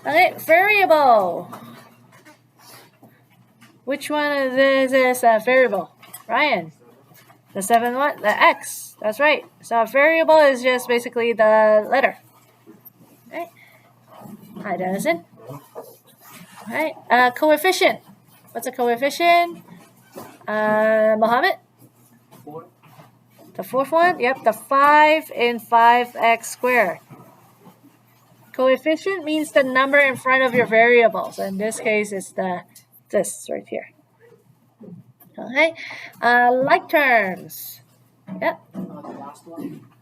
Okay, variable. Which one of this is a variable? Ryan. The 7 what? The x. That's right. So a variable is just basically the letter. Right? Hi, Denison. Right. Coefficient. What's a coefficient? Mohammed? The fourth one? Yep, the 5 in 5x squared. Coefficient means the number in front of your variables. In this case, it's this right here. Okay. Like terms. Yep.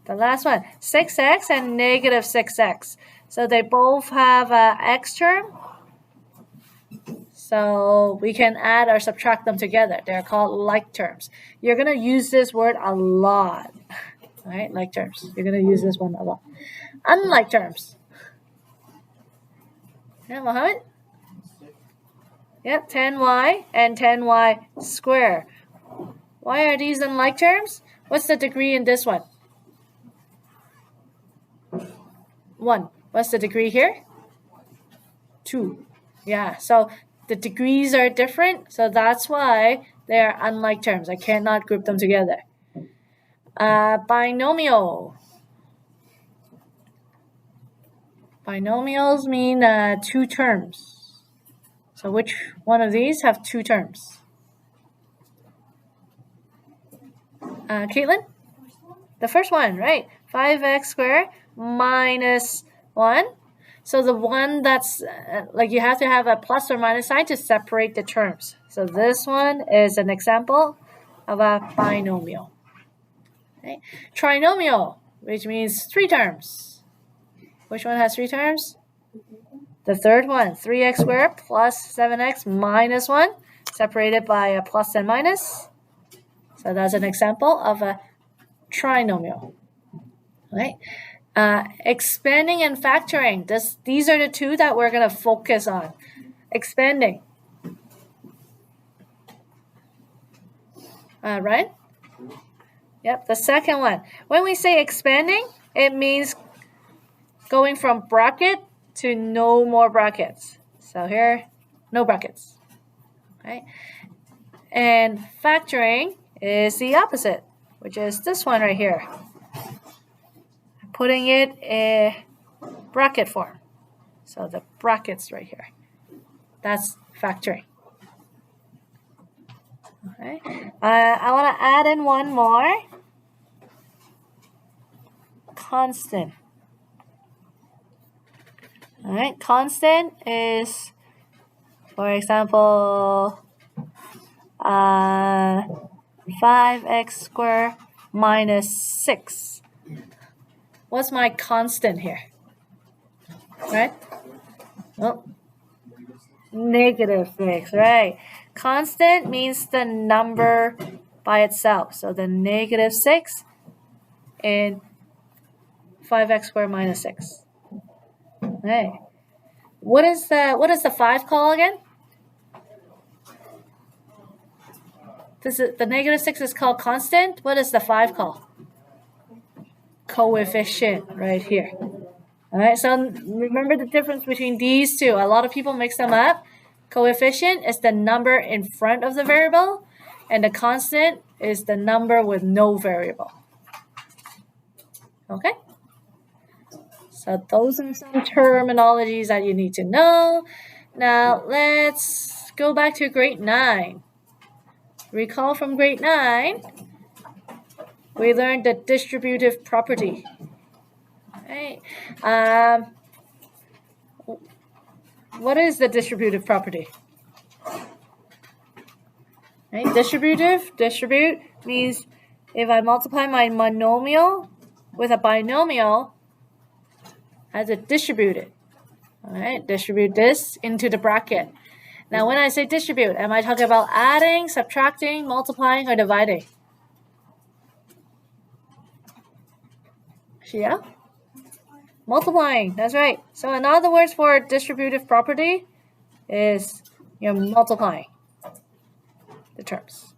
The last one. 6x and negative 6x. So they both have an x term. So we can add or subtract them together. They're called like terms. You're going to use this word a lot. All right, like terms. You're going to use this one a lot. Unlike terms. Yeah, Mohammed? Yep, 10y and 10y squared. Why are these unlike terms? What's the degree in this one? 1. What's the degree here? 2. Yeah, so the degrees are different, so that's why they are unlike terms. I cannot group them together. Binomial. Binomials mean 2 terms. So which one of these have 2 terms? Caitlin? The first one, right? 5x squared minus 1. So the one that's like you have to have a plus or minus sign to separate the terms. So this one is an example of a binomial. Okay. Trinomial, which means 3 terms. Which one has 3 terms? The third one, 3x squared plus 7x minus 1, separated by a plus and minus. So that's an example of a trinomial. Right? Expanding and factoring. These are the 2 that we're going to focus on. Expanding. Right? Yep, the second one. When we say expanding, it means going from bracket to no more brackets. So here, no brackets. Right? And factoring is the opposite, which is this one right here. Putting it in bracket form. So the brackets right here. That's factoring. Okay. I want to add in one more. Constant. All right. Constant is, for example, 5x squared minus 6. What's my constant here? Right? Oh, negative 6, right? Constant means the number by itself. So the negative 6 in 5x squared minus 6. Okay. What is the 5 called again? The negative 6 is called constant. What is the 5 called? Coefficient right here. All right, so remember the difference between these 2. A lot of people mix them up. Coefficient is the number in front of the variable, and the constant is the number with no variable. Okay? So those are some terminologies that you need to know. Now let's go back to grade 9. Recall from grade 9, we learned the distributive property. Right? What is the distributive property? Right? Distribute means if I multiply my monomial with a binomial, I have to distribute it. All right, distribute this into the bracket. Now, when I say distribute, am I talking about adding, subtracting, multiplying, or dividing? Yeah? Multiplying, that's right. So in other words for distributive property is you're multiplying the terms.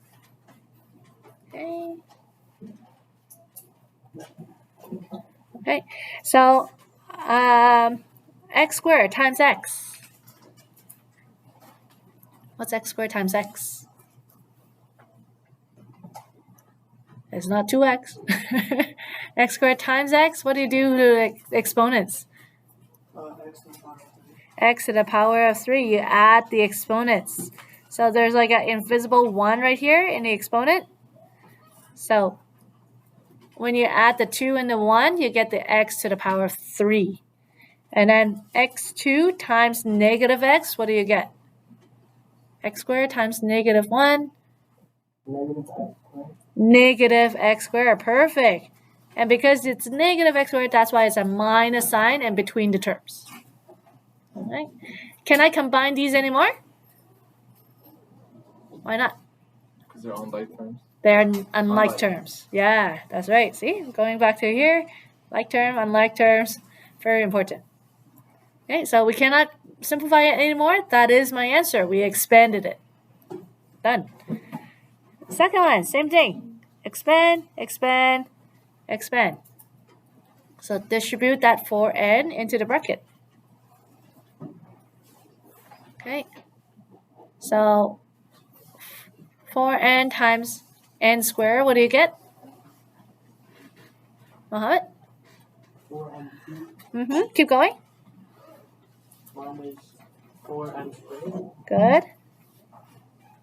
Okay, so x squared times x. What's x squared times x? It's not 2x. X squared times x, what do you do to exponents? X to the power of 3. You add the exponents. So there's like an invisible 1 right here in the exponent. So when you add the 2 and the 1, you get the x to the power of 3. And then x2 times negative x, what do you get? X squared times negative 1. Negative x squared. Perfect. And because it's negative x squared, that's why it's a minus sign in between the terms. All right. Can I combine these anymore? Why not? Because they're unlike terms. They're unlike terms. Yeah, that's right. See, going back to here, like term, unlike terms, very important. Okay, so we cannot simplify it anymore. That is my answer. We expanded it. Done. Second one, same thing. Expand, expand, expand. So distribute that 4n into the bracket. Okay. So 4n times n squared, what do you get? Mohammed? 4n2. Keep going. Minus 4n squared. Good.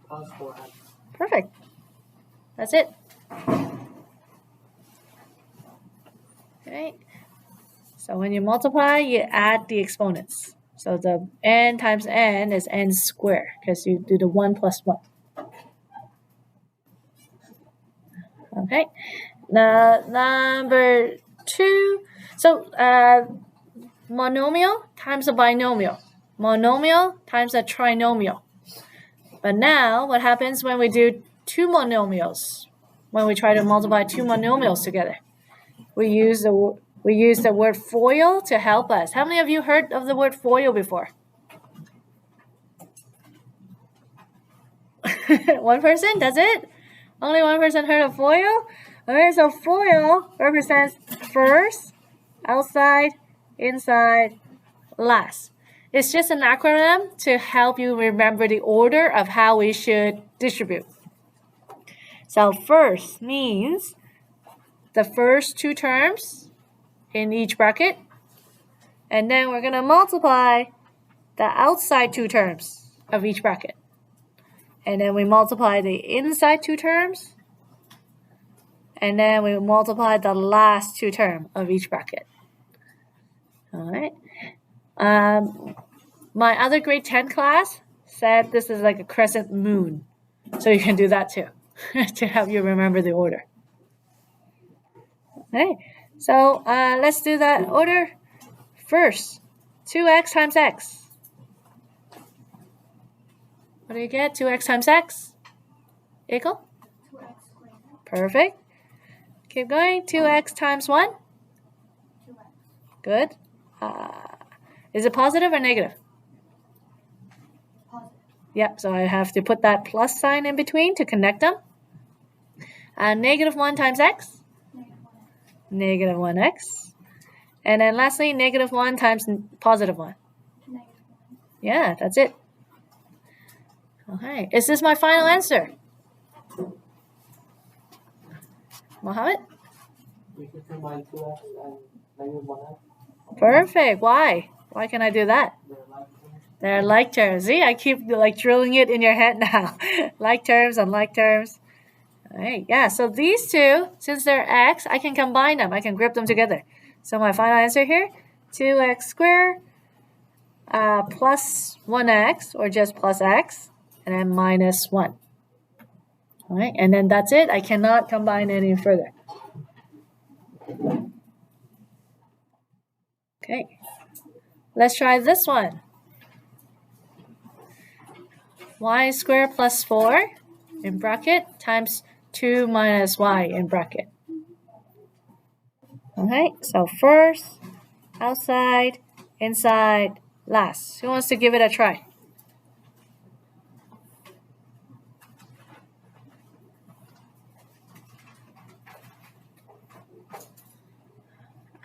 Plus 4n. Perfect. That's it. Okay. So when you multiply, you add the exponents. So the n times n is n squared because you do the 1 plus 1. Okay. Now, number 2. So monomial times a binomial. Monomial times a trinomial. But now, what happens when we do 2 monomials? When we try to multiply 2 monomials together, we use the word FOIL to help us. How many of you heard of the word FOIL before? One person? That's it? Only one person heard of FOIL? Okay, so FOIL represents first, outside, inside, last. It's just an acronym to help you remember the order of how we should distribute. So first means the first 2 terms in each bracket. And then we're going to multiply the outside 2 terms of each bracket. And then we multiply the inside 2 terms. And then we multiply the last 2 terms of each bracket. All right. My other grade 10 class said this is like a crescent moon. So you can do that too to help you remember the order. Okay. So let's do that order. First, 2x times x. What do you get? 2x times x equal? 2x squared. Perfect. Keep going. 2x times 1? 2x. Good. Is it positive or negative? Positive. Yep, so I have to put that plus sign in between to connect them. Negative 1 times x? Negative 1x. Negative 1x. And then lastly, negative 1 times positive 1. Negative 1. Yeah, that's it. Okay, is this my final answer? Mohammed? We can combine 2x and negative 1x. Perfect. Why? Why can I do that? They're like terms. They're like terms. See, I keep like drilling it in your head now. Like terms, unlike terms. All right, yeah, so these two, since they're x, I can combine them. I can group them together. So my final answer here, 2x squared plus 1x, or just plus x, and then minus 1. All right, and then that's it. I cannot combine any further. Okay, let's try this one. Y squared plus 4 in bracket times 2 minus y in bracket. Okay, so first, outside, inside, last. Who wants to give it a try?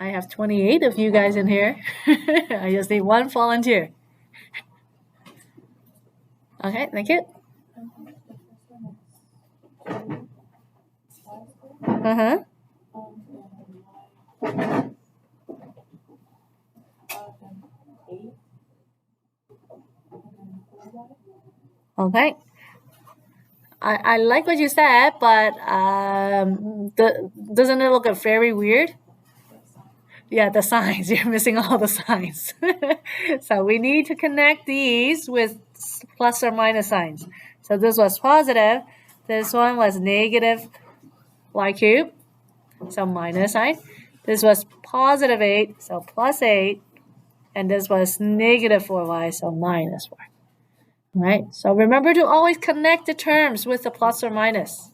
I have 28 of you guys in here. I just need one volunteer. Okay, thank you. Uh-huh. Okay. I like what you said, but doesn't it look very weird? Yeah, the signs. You're missing all the signs. So we need to connect these with plus or minus signs. So this was positive. This one was negative y cubed. So minus sign. This was positive 8, so plus 8. And this was negative 4y, so minus 4. Right? So remember to always connect the terms with the plus or minus.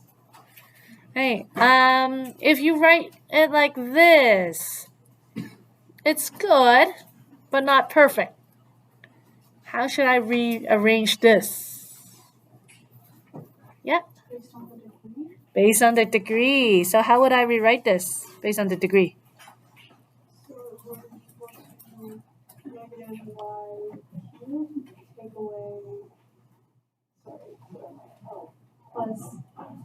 Hey, if you write it like this, it's good, but not perfect. How should I rearrange this? Yeah. Based on the degree. So how would I rewrite this based on the degree? So it will equal to negative y cubed, take away, sorry, where am I? Oh, plus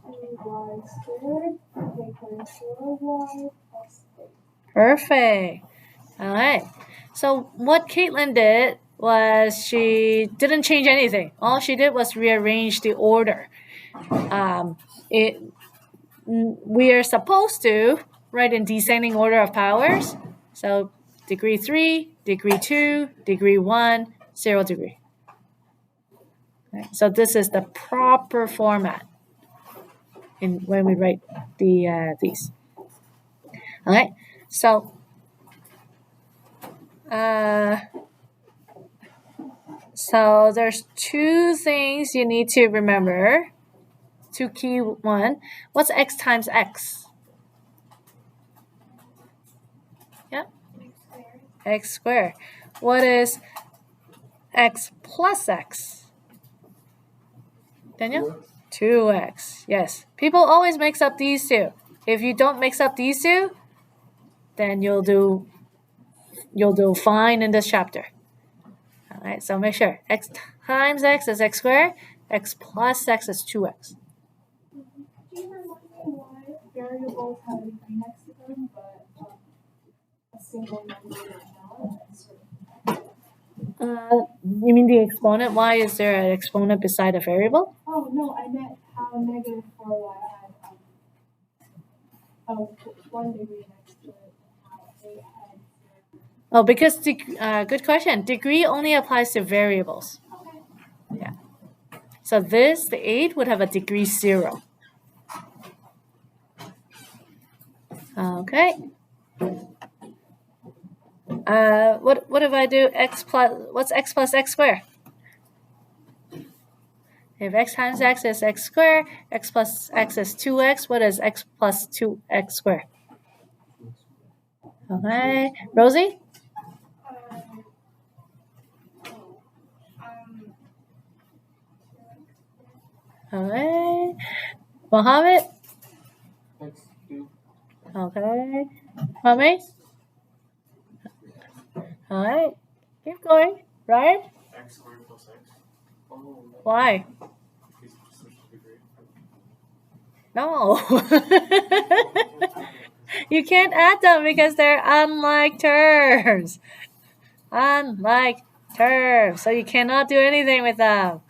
2y squared, take away 4y plus 8. Perfect. All right. So what Caitlin did was she didn't change anything. All she did was rearrange the order. We are supposed to write in descending order of powers. So degree 3, degree 2, degree 1, 0 degree. Okay. So this is the proper format when we write these. Okay. So so there's two things you need to remember. Two key one. What's x times x? Yeah. X squared. What is x plus x? Daniel? 2x. Yes. People always mix up these two. If you don't mix up these two, then you'll do fine in this chapter. All right, so make sure x times x is x squared, x plus x is 2x. Do you remind me why variables have a different next to them, but a single number not? You mean the exponent? Why is there an exponent beside a variable? Oh no, I meant how negative 4y had 1 degree next to it, and how 8 had 0. Oh, because good question. Degree only applies to variables. Okay. Yeah. So the 8 would have a degree 0. Okay. What if I do what's x plus x squared? If x times x is x squared, x plus x is 2x, what is x plus 2x squared? Okay. Rosie? Okay. Mohammed? X2. Okay. Mommy? Alright. Keep going. Right? X squared plus X. Oh, Why? because it's just a degree. No. You can't add them because they're unlike terms. Unlike terms. So you cannot do anything with them.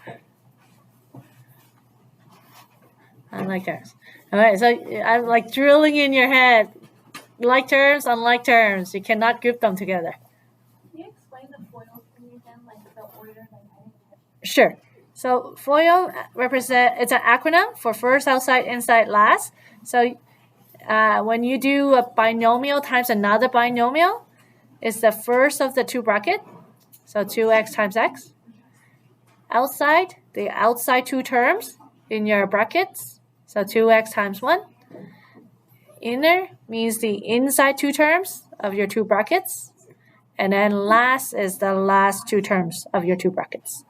Unlike terms. Alright, so I'm like drilling in your head. Like terms, unlike terms. You cannot group them together. Can you explain the FOIL thing again, like the order that I didn't catch? Sure. So FOIL it's an acronym for first, outside, inside, last. So when you do a binomial times another binomial, it's the first of the two brackets. So 2x times x. Outside, the outside two terms in your brackets. So 2x times 1. Inner means the inside two terms of your two brackets. And then last is the last two terms of your two brackets.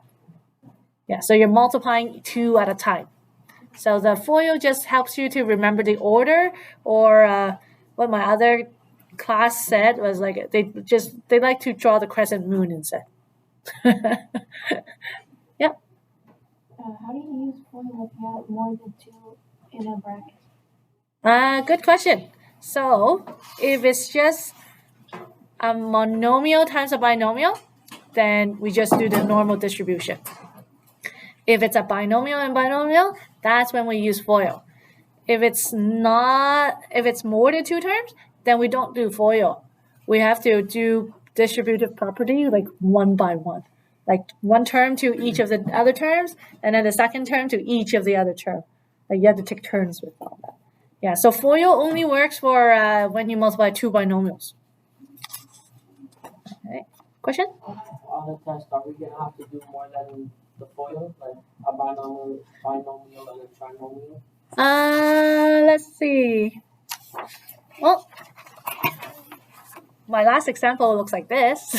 Yeah, so you're multiplying 2 at a time. So the FOIL just helps you to remember the order, or what my other class said was like they like to draw the crescent moon instead. Yep. How do you use FOIL if you have more than 2 in a bracket? Good question. So if it's just a monomial times a binomial, then we just do the normal distribution. If it's a binomial and binomial, that's when we use FOIL. If it's more than 2 terms, then we don't do FOIL. We have to do distributive property like one by one. Like one term to each of the other terms, and then the second term to each of the other term. Like you have to take turns with all that. Yeah, so FOIL only works for when you multiply 2 binomials. Okay. Question? On the test, are we gonna have to do more than the FOIL, like a binomial, and a trinomial? Let's see. Well, my last example looks like this.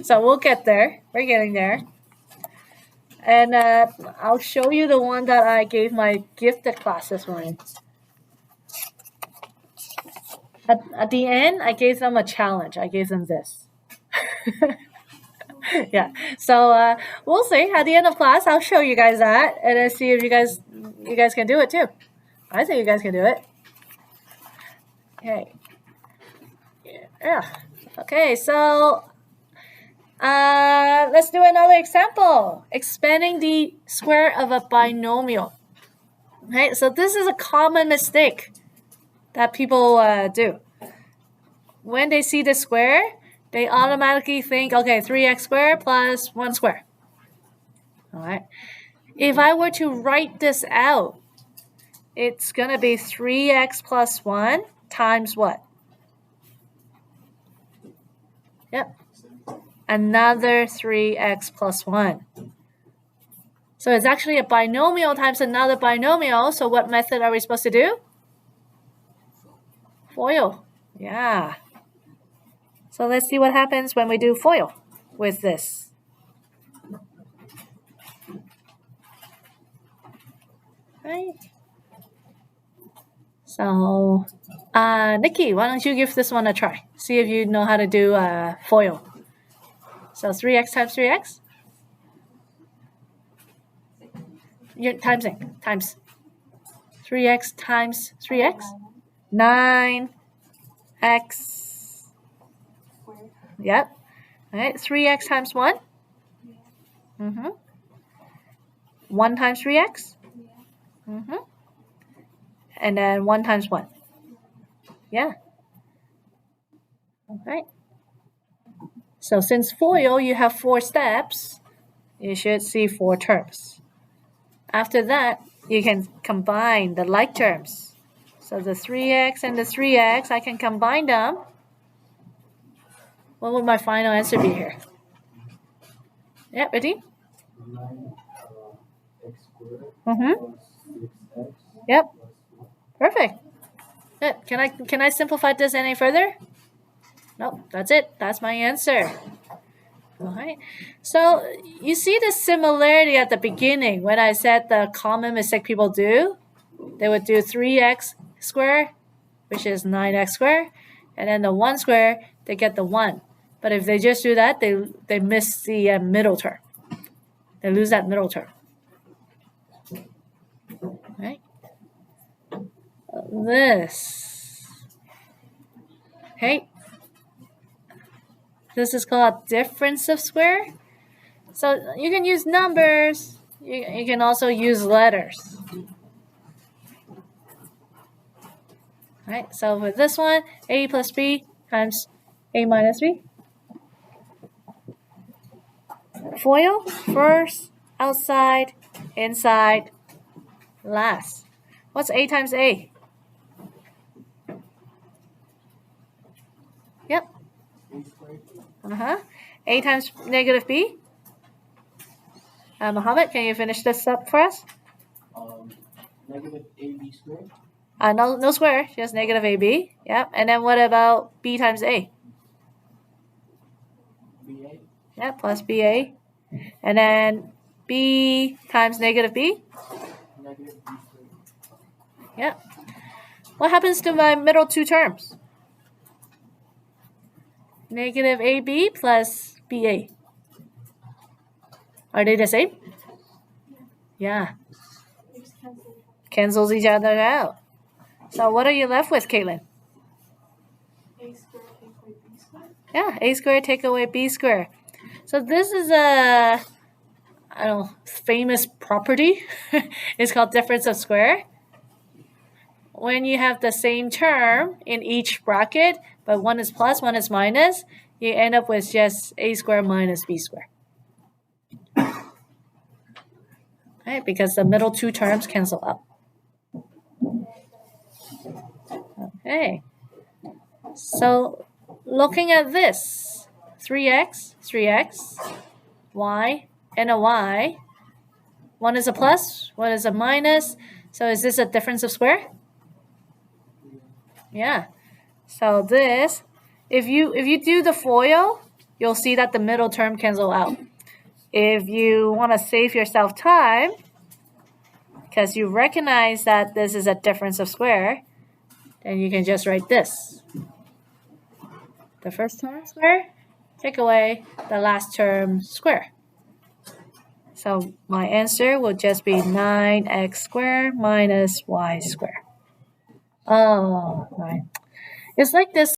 So we'll get there. We're getting there. And I'll show you the one that I gave my gifted class this morning. At the end, I gave them a challenge. I gave them this. Yeah. So we'll see. At the end of class, I'll show you guys that, and then see if you guys can do it too. I think you guys can do it. Okay. Yeah. Okay. So let's do another example. Expanding the square of a binomial. Right. So this is a common mistake that people do. When they see the square, they automatically think, okay, 3x squared plus 1 squared. All right. If I were to write this out, it's going to be 3x plus 1 times what? Yep. Another 3x plus 1. So it's actually a binomial times another binomial. So what method are we supposed to do? FOIL. Yeah. So let's see what happens when we do FOIL with this. Right. So, Nikki, why don't you give this one a try? See if you know how to do FOIL. So 3x times 3x? You're timesing. Times. 3x times 3x? 9x. Yep. All right. 3x times 1? Mm-hmm. 1 times 3x? Mm-hmm. And then 1 times 1. Yeah. All right. So since FOIL, you have 4 steps, you should see 4 terms. After that, you can combine the like terms. So the 3x and the 3x, I can combine them. What would my final answer be here? Yeah, ready? 9x squared Mm-hmm. plus 6x. Yep. Perfect. Good. Can I simplify this any further? Nope, that's it. That's my answer. All right. So you see the similarity at the beginning when I said the common mistake people do. They would do 3x squared, which is 9x squared, and then the 1 squared, they get the 1. But if they just do that, they miss the middle term. They lose that middle term. Right? This. Okay. This is called difference of square. So you can use numbers. You can also use letters. Right. So for this one, a plus b times a minus b. FOIL, first, outside, inside, last. What's a times a? Yep. A times negative b. Mohammed, can you finish this up for us? Negative ab squared. No square, just negative ab. Yep. And then what about b times a? Ba. Yeah, plus ba. And then b times negative b? Negative b squared. Yeah. what happens to my middle two terms? Negative AB plus BA. Are they the same? Yeah. They just cancel. Cancels each other out. So what are you left with, Caitlin? A squared take away B squared. Yeah, A squared take away B squared. So this is a famous property. It's called difference of square. When you have the same term in each bracket, but one is plus, one is minus, you end up with just A squared minus B squared. Right, because the middle two terms cancel out. Okay. So looking at this, 3x, y, and a y. One is a plus, one is a minus. So is this a difference of square? Yeah. So this, if you do the FOIL, you'll see that the middle term cancel out. If you want to save yourself time, because you recognize that this is a difference of square, then you can just write this. The first term square, take away the last term square. So my answer will just be 9x squared minus y squared. Oh, right. It's like this